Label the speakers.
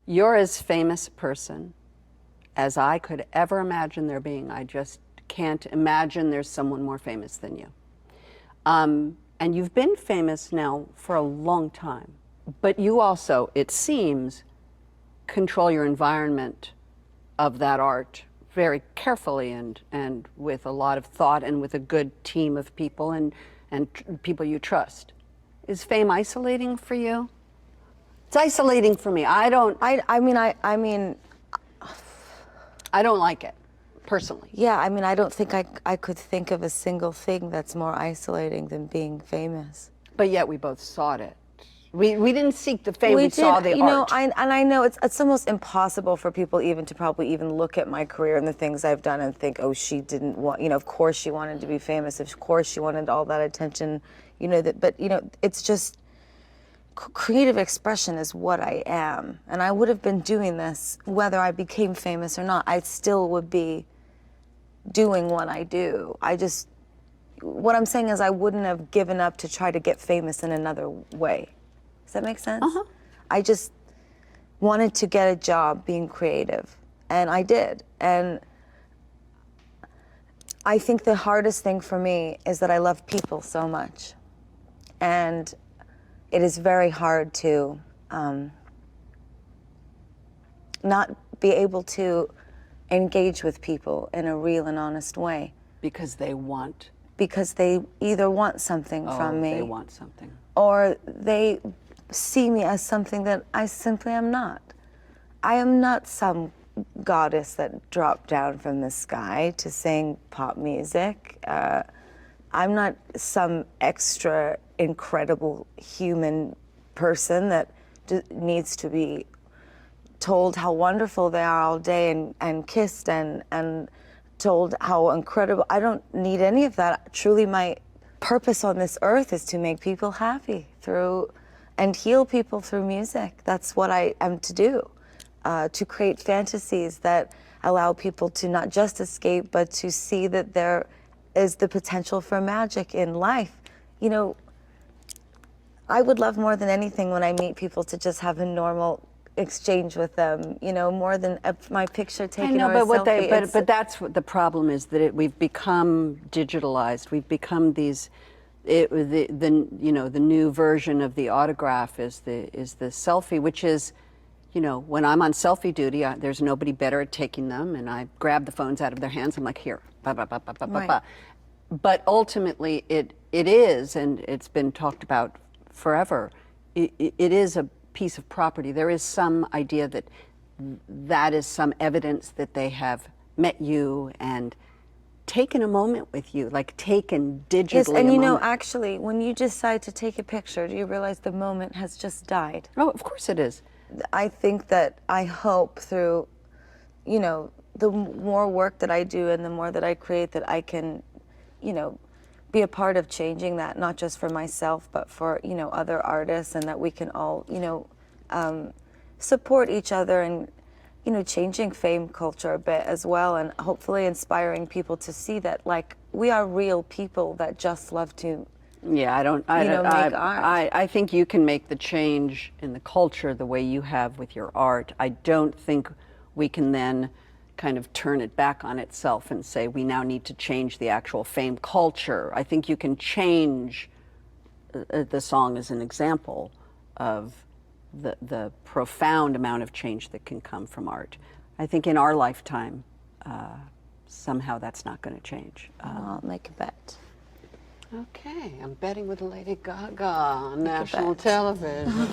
Speaker 1: You're as famous a person as I could ever imagine there being. I just can't imagine there's someone more famous than you. And you've been famous now for a long time, but you also, it seems, control your environment of that art very carefully and with a lot of thought and with a good team of people and people you trust. Is fame isolating for you? It's isolating for me. I don't like it, personally.
Speaker 2: Yeah, I mean, I don't think I could think of a single thing that's more isolating than being famous.
Speaker 1: But yet we both sought it. We didn't seek the fame, we saw the art.
Speaker 2: You know, I know it's almost impossible for people even to probably even look at my career and the things I've done and think, oh, she didn't want, you know, of course she wanted to be famous, of course she wanted all that attention, you know, but, you know, it's just, creative expression is what I am. And I would have been doing this whether I became famous or not. I still would be doing what I do. What I'm saying is I wouldn't have given up to try to get famous in another way. Does that make sense?
Speaker 1: Uh-huh.
Speaker 2: I just wanted to get a job being creative, and I did. And I think the hardest thing for me is that I love people so much. And it is very hard to not be able to engage with people in a real and honest way.
Speaker 1: Because they want?
Speaker 2: Because they either want something from me.
Speaker 1: They want something.
Speaker 2: Or they see me as something that I simply am not. I am not some goddess that dropped down from the sky to sing pop music. I'm not some extra incredible human person that needs to be told how wonderful they are all day and kissed and told how incredible. I don't need any of that. Truly, my purpose on this earth is to make people happy and heal people through music. That's what I am to do, to create fantasies that allow people to not just escape, but to see that there is the potential for magic in life. You know, I would love more than anything when I meet people to just have a normal exchange with them, you know, more than my picture taken or a selfie.
Speaker 1: But that's what the problem is, that we've become digitalized. We've become these, the new version of the autograph is the selfie, which is, you know, when I'm on selfie duty, there's nobody better at taking them, and I grab the phones out of their hands. I'm like, here, ba ba ba ba ba ba ba. But ultimately, it is, and it's been talked about forever. It is a piece of property. There is some idea that is some evidence that they have met you and taken a moment with you, like taken digitally.
Speaker 2: Yes, and you know, actually, when you decide to take a picture, do you realize the moment has just died?
Speaker 1: Oh, of course it is.
Speaker 2: I think that I hope through, you know, the more work that I do and the more that I create, that I can, you know, be a part of changing that, not just for myself, but for, you know, other artists, and that we can all, you know, support each other and, you know, changing fame culture a bit as well, and hopefully inspiring people to see that, like, we are real people that just love to make art.
Speaker 1: I think you can make the change in the culture the way you have with your art. I don't think we can then kind of turn it back on itself and say we now need to change the actual fame culture. I think you can change the song as an example of the profound amount of change that can come from art. I think in our lifetime, somehow that's not going to change.
Speaker 2: I'll make a bet.
Speaker 1: Okay, I'm betting with Lady Gaga on national television.